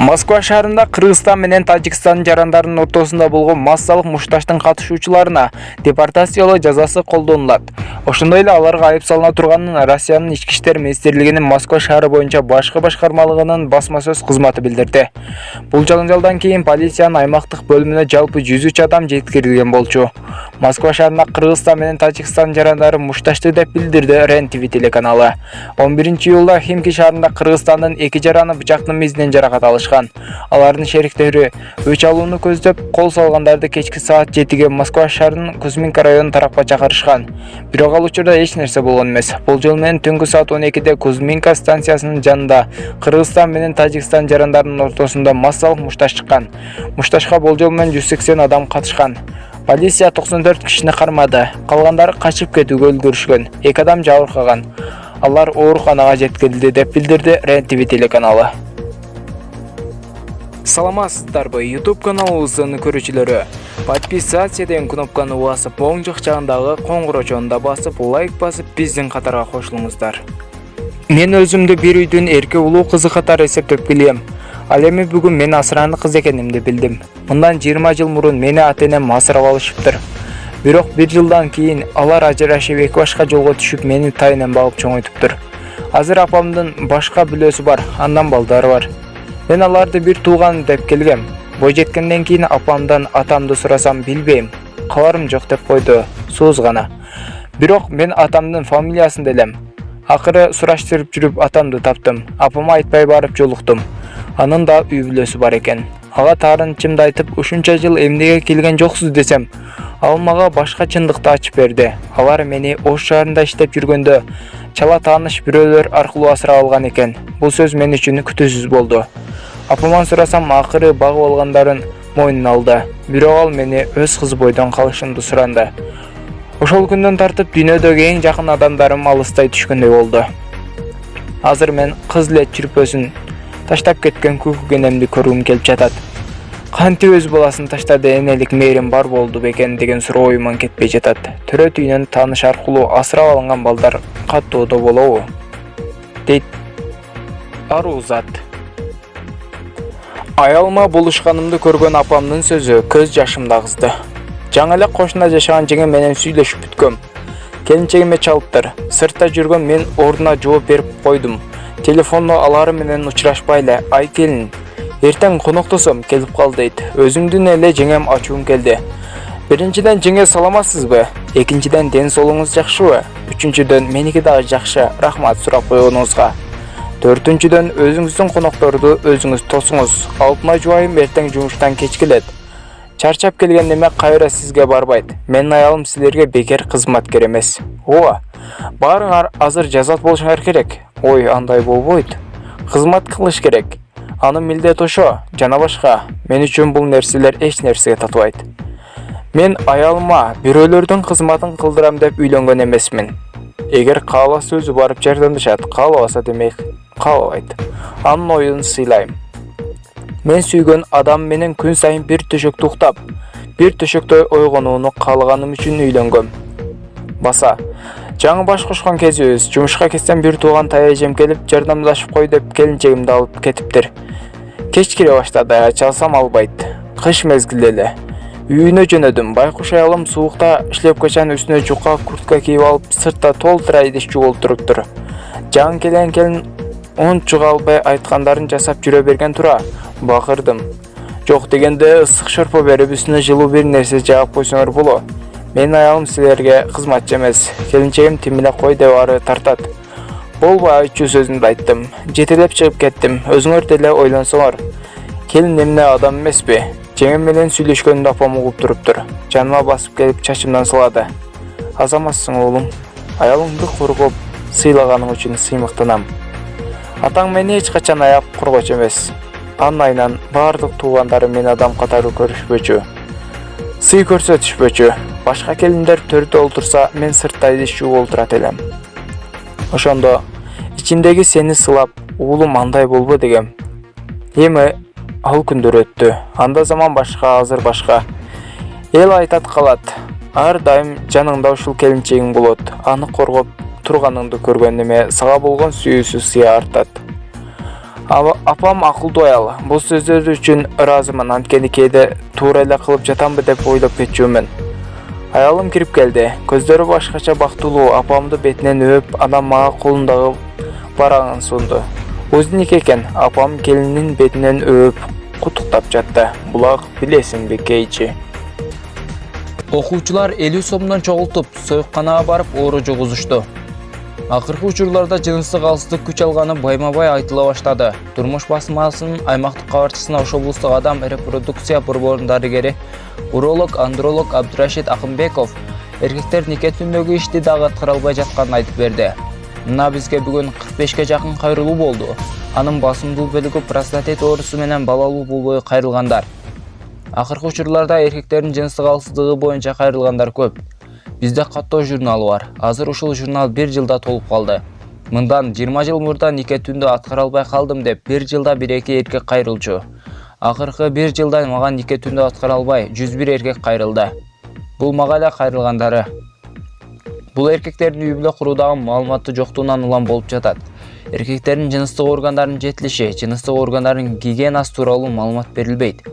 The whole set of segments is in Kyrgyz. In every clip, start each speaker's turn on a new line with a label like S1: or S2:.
S1: Москва шаарында Кыргызстан менен Тажикстан жарандарынын ортосунда болгон массалык мушташтын катышуучуларына депортациялоо жазасы колдонулат. Ошондой эле аларга айып салына турганын Россиянын ички иштер министрлигинин Москва шаары боюнча башкы башкармалыгынын басма сөз кызматы билдирди. Бул жалын-жалдан кийин полициянын аймактык бөлүмүнө жалпы 103 адам жеткирилген болчу. Москва шаарында Кыргызстан менен Тажикстан жарандары мушташты деп билдирди РЕН-ТВ телеканалы. 11-июлда Химки шаарында Кыргызстандын 2 жараны бычактын мизинен жаракат алышкан. Алардын шериктери өч алууну көздөп кол салгандарды кечки саат 7-ге Москва шаарынын Кузьминка районун тарапка чакырышкан. Бирок ал учурда эч нерсе болгон эмес. Бул жыл менен түнгү саат 12-де Кузьминка станциясынын жанында Кыргызстан менен Тажикстан жарандарынын ортосунда массалык мушташ чыккан. Мушташка болжол менен 180 адам катышкан. Полиция 94 кишини кармады. Калгандары качып кетүүгө үлгүрүшкөн. 2 адам жабыркаган. Алар ооруканага жеткирилди деп билдирди РЕН-ТВ телеканалы. Саламатсыздарбы, YouTube каналыбыздын көрүүчүлөрү. Подписаться деген кнопканы басып, оң жак жагындагы коңгурочонду басып, лайк басып, биздин катарга кошулуңуздар. Мен өзүмдү бир үйдүн эрке улуу кызы катары эсептеп келем. Ал эми бүгүн мен асыранды кыз экенимди билдим. Мындан 20 жыл мурун мени ата-энем асырап алышыптыр. Бирок 1 жылдан кийин алар ажырашып эки башка жолго түшүп мени тайынан багып чоңойтуптур. Азыр апамдын башка бүлөсү бар, андан балдары бар. Мен аларды бир тууган деп келгем. Бой жеткенден кийин апамдан атамды сурасам билбейм. Кабарым жок деп койду, сууз гана. Бирок мен атамдын фамилиясын делем. Акыры сураштырып жүрүп атамды таптым. Апама айтпай барып жолуктум. Анын да үй бүлөсү бар экен. Ага таарынчымды айтып, ушунча жыл эмнеге келген жоксуз десем, ал мага башка чындыкты ачып берди. Алар мени Ош шаарында иштеп жүргөндө чала тааныш бирөөлөр аркылуу асырап алган экен. Бул сөз мен үчүн күтүүсүз болду. Апаман сурасам, акыры багып алгандарын мойнуна алды. Бирок ал мени өз кызы бойдон калышымды суранды. Ошол күндөн тартып дүйнөдөгү эң жакын адамдарым алыстай түшкөндөй болду. Азыр мен кыз эле чүрпөсүн таштап кеткен күкүк энемди көргүм келип жатат. Кантип өз баласын таштады, энелик мээрим бар болду бекен деген суроо оюман кетпей жатат. Төрө түйүнөн тааныш аркылуу асырап алынган балдар каттоодо болобу? Дейт аруу зат. Аялыма булушканымды көргөн апамдын сөзү көз жашымды агызды. Жаңы эле кошуна жашаган жеңем менен сүйлөшүп бүткөм. Келинчегиме чалыптыр. Сыртта жүргөн мен ордуна жооп берип койдум. Телефонду алары менен учурашпайлы. Ай келин, эртең коноктосом келип кал дейт. Өзүмдүн эле жеңем ачуум келди. Биринчиден жеңе саламатсызбы? Экинчиден ден соолугуңуз жакшыбы? Үчүнчүдөн меники дагы жакшы. Рахмат сурап койгонуңузга. Төртүнчүдөн өзүңүздүн конокторду өзүңүз тосуңуз. Алтына жубайым эртең жумуштан кеч келет. Чарчап келген неме кайра сизге барбайт. Менин аялым силерге бекер кызматкер эмес. Ооба. Баарыңар азыр жазат болушуңар керек. Ой, андай болбойт. Кызмат кылыш керек. Анын милдет ошо, жана башка. Мен үчүн бул нерселер эч нерсеге татыбайт. Мен аялыма бирөөлөрдүн кызматын кылдырам деп үйлөнгөн эмесмин. Эгер кааласа өзү барып жардамдашат, каалабаса демек каалабайт. Анын оюн сыйлайм. Мен сүйгөн адам менен күн сайын бир төшөктө уктап, бир төшөктө ойгонууну каалаганым үчүн үйлөнгөм. Баса, жаңы баш кошкон кезибиз, жумушка кетсем бир тууган тайэжем келип жардамдашып кой деп келинчегимди алып кетиптир. Кеч кире баштады, чалсам албайт. Кыш мезгили эле. Үйүнө жөнөдүм. Байкуш аялым суукта шлепкачан үстүнө жука куртка кийип алып, сыртта толтура идиш жуголуп туруптур. Жаңы келген келин унчуга албай айткандарын жасап жүрө берген тура. Бакырдым. Жок дегенде ысык шорпо берип үстүнө жылуу бир нерсе жаап койсоңор боло. Менин аялым силерге кызматчы эмес. Келинчегим тимиле кой деп ары тартат. Болбой айтчу сөзүмдү айттым. Жетелеп чыгып кеттим. Өзүңөр деле ойлонсоңор. Келин эмне адам эмеспи? Жеңем менен сүйлөшкөндө апам угуп туруптур. Жаныма басып келип чачымдан салады. Азаматсың оолум. Аялыңды коргоп, сыйлаганың үчүн сыймыктанам. Атаң мени эч качан аяп коргочу эмес. Анын айынан баардык туугандарым мени адам катары көрүшпөчү. Сый көрсөтүшпөчү. Башка келиндер төрдө олтурса, мен сыртта идиш жууп олтурат элем. Ошондо ичимдеги сени сылап, уулум андай болбо дегем. Эми ал күндөр өттү. Анда заман башка, азыр башка. Эл айтат калат. Ар дайым жаныңда ушул келинчегиң болот. Аны коргоп турганыңды көргөн неме сага болгон сүйүүсү сыя артат. Апам акылдуу аял. Бул сөздөр үчүн ыраазымын. Анткени кээде туура эле кылып жатамбы деп ойлоп кетчүмүн. Аялым кирип келди. Көздөрү башкача бактылуу. Апамды бетинен өп, анан мага колундагы барагын сунду. Узник экен. Апам келинин бетинен өп, куттуктап жатты. Булак билесиңби кейчи. Окуучулар 50 сомдон чогултуп, союкканага барып оору жугузушту. Акыркы учурларда жыныстык алсыздык күч алганы байма-бай айтыла баштады. Турмуш басмасынын аймактык кабарчысына Ош облустук адам репродукция борборунун дарыгери, уролог, андролог Абдурашид Акымбеков эркектер нике түндөгү ишти дагы аткара албай жатканын айтып берди. Мына бизге бүгүн 45ке жакын кайрылуу болду. Анын басымдуу бөлүгү простатит оорусу менен балалуу болбой кайрылгандар. Акыркы учурларда эркектердин жыныстык алсыздыгы боюнча кайрылгандар көп. Бизде каттоо журналы бар. Азыр ушул журнал 1 жылда толуп калды. Мындан 20 жыл мурда нике түндө аткара албай калдым деп 1 жылда 1-2 эркек кайрылчу. Акыркы 1 жылда мага нике түндө аткара албай 101 эркек кайрылды. Бул мага эле кайрылгандары. Бул эркектердин үй бүлө куруудагы маалыматы жоктугунан улам болуп жатат. Эркектердин жыныстык органдарынын жетилиши, жыныстык органдардын гигиенасы тууралуу маалымат берилбейт.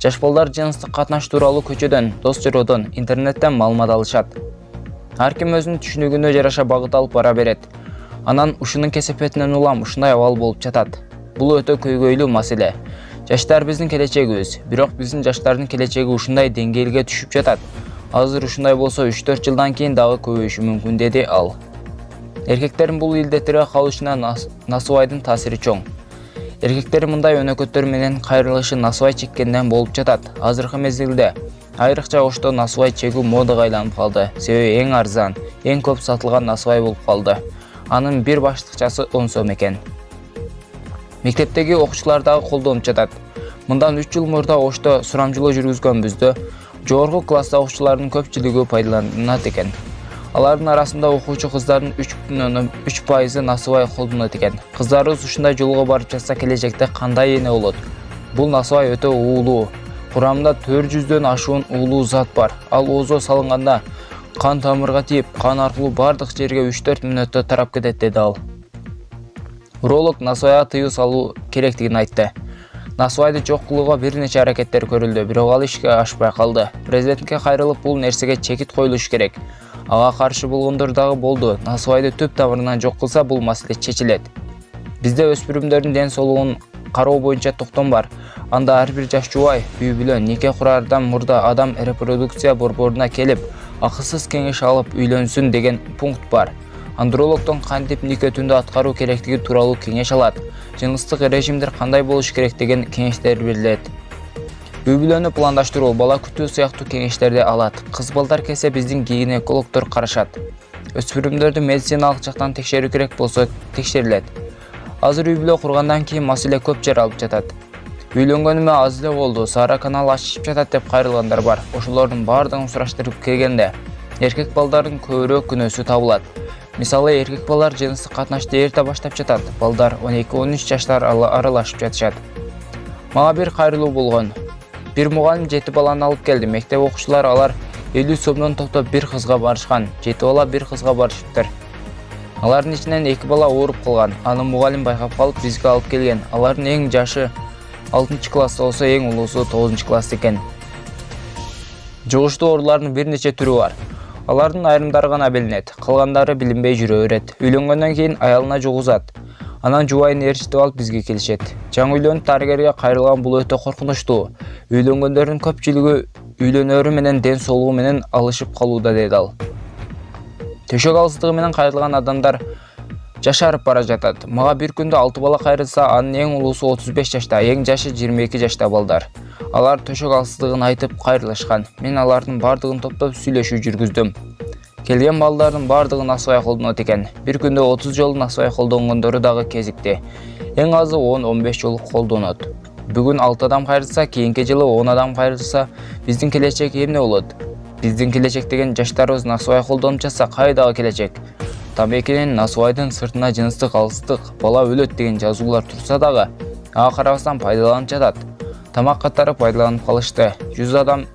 S1: Жаш балдар жыныстык катнаш тууралуу көчөдөн, дос жороодон, интернеттен маалымат алышат. Ар ким өзүнүн түшүнүгүнө жараша багыт алып бара берет. Анан ушунун кесепетинен улам ушундай абал болуп жатат. Бул өтө көйгөйлүү маселе. Жаштар биздин келечегибиз, бирок биздин жаштардын келечеги ушундай деңгээлге түшүп жатат. Азыр ушундай болсо 3-4 жылдан кийин дагы көбөйүшү мүмкүн, деди ал. Эркектердин бул илдеттерге калышына насыбайдын таасири чоң. Эркектер мындай өнөкөттөр менен кайрылышы насыбай чеккенден болуп жатат. Азыркы мезгилде айрыкча Ошто насыбай чегүү модага айланып калды. Себеби эң арзан, эң көп сатылган насыбай болуп калды. Анын бир баштыкчасы 10 сом экен. Мектептеги окуучулар дагы колдонуп жатат. Мындан 3 жыл мурда Ошто сурамжылоо жүргүзгөнбүздө жогорку класста окуучулардын көпчүлүгү пайдаланат экен. Алардын арасында окуучу кыздардын 3,3% насыбай колдонот экен. Кыздарыбыз ушундай жолго барып жатса келечекте кандай эне болот? Бул насыбай өтө уулуу. Курамында 400дөн ашуун уулуу зат бар. Ал оозго салынганда кан тамырга тийип, кан аркылуу бардык жерге 3-4 мүнөттө тарап кетет, деди ал. Уролог насыбайга тыюу салуу керектигин айтты. Насыбайды жок кылууга бир нече аракеттер көрүлдү, бирок ал ишке ашпай калды. Президентке кайрылып бул нерсеге чекит коюлуш керек. Ага каршы болгондор дагы болду. Насыбайды түп тамырынан жок кылса бул маселе чечилет. Бизде өспүрүмдөрдүн ден соолугун кароо боюнча токтом бар. Анда ар бир жаш жубай, үй бүлө, нике кураардан мурда адам репродукция борборуна келип, акысыз кеңеш алып үйлөнсүн деген пункт бар. Андрологдон кантип нике түндө аткаруу керектиги тууралуу кеңеш алат. Жыныстык режимдер кандай болуш керек деген кеңештер берилет. Үй бүлөнү пландаштыруу, бала күтүү сыяктуу кеңештерди алат. Кыз балдар келсе биздин гинекологдор карашат. Өспүрүмдөрдү медициналык жактан текшерүү керек болсо текшерилет. Азыр үй бүлө кургандан кийин маселе көп жер алып жатат. Үйлөнгөнүмө аз эле болду, Сара канал ачышып жатат деп кайрылгандар бар. Ошолордун баардыгын сураштырып келгенде эркек балдардын көбүрөөк күнөөсү табылат. Мисалы, эркек балдар жыныстык катнашты эрте баштап жатат. Балдар 12-13 жаштар аралашып жатышат. Мага бир кайрылуу болгон. Бир мугалим 7 баланы алып келди. Мектеп окуучулары алар 50 сомдон топтоп бир кызга барышкан. 7 бала бир кызга барышыптыр. Алардын ичинен 2 бала ооруп калган. Аны мугалим байкап калып бизге алып келген. Алардын эң жашы 6 класста болсо, эң улуусу 9 класс экен. Жугуштуу оорулардын бир нече түрү бар. Алардын айрымдары гана билинет, калгандары билинбей жүрө берет. Үйлөнгөндөн кийин аялына жугузат. Анан жубайын ээрчитип алып бизге келишет. Жаңы үйлөнүп дарыгерге кайрылган бул өтө коркунучтуу. Үйлөнгөндөрдүн көпчүлүгү үйлөнөрү менен ден соолугу менен алышып калууда, деди ал. Төшөк алсыздыгы менен кайрылган адамдар жашарып бара жатат. Мага бир күндө 6 бала кайрылса, анын эң улуусу 35 жашта, эң жашы 22 жашта балдар. Алар төшөк алсыздыгын айтып кайрылышкан. Мен алардын бардыгын топтоп сүйлөшүү жүргүздүм. Келген балдардын бардыгы насыбай колдонот экен. Бир күндө 30 жолу насыбай колдонгондору дагы кезикти. Эң азы 10-15 жолу колдонот. Бүгүн 6 адам кайрылса, кийинки жылы 10 адам кайрылса, биздин келечек эмне болот? Биздин келечек деген жаштарыбыз насыбай колдонуп жатса, кайдагы келечек? Тамекинин насыбайдын сыртына жыныстык алсыздык, бала өлөт деген жазуулар турса дагы, ага карабастан пайдаланып жатат. Тамак катары пайдаланып калышты. 100 адам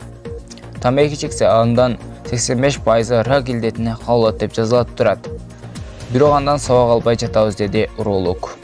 S1: тамеки чексе, андан 85% рак илдетине кабылат деп жазылып турат. Бирок андан сабак албай жатабыз, деди уролог.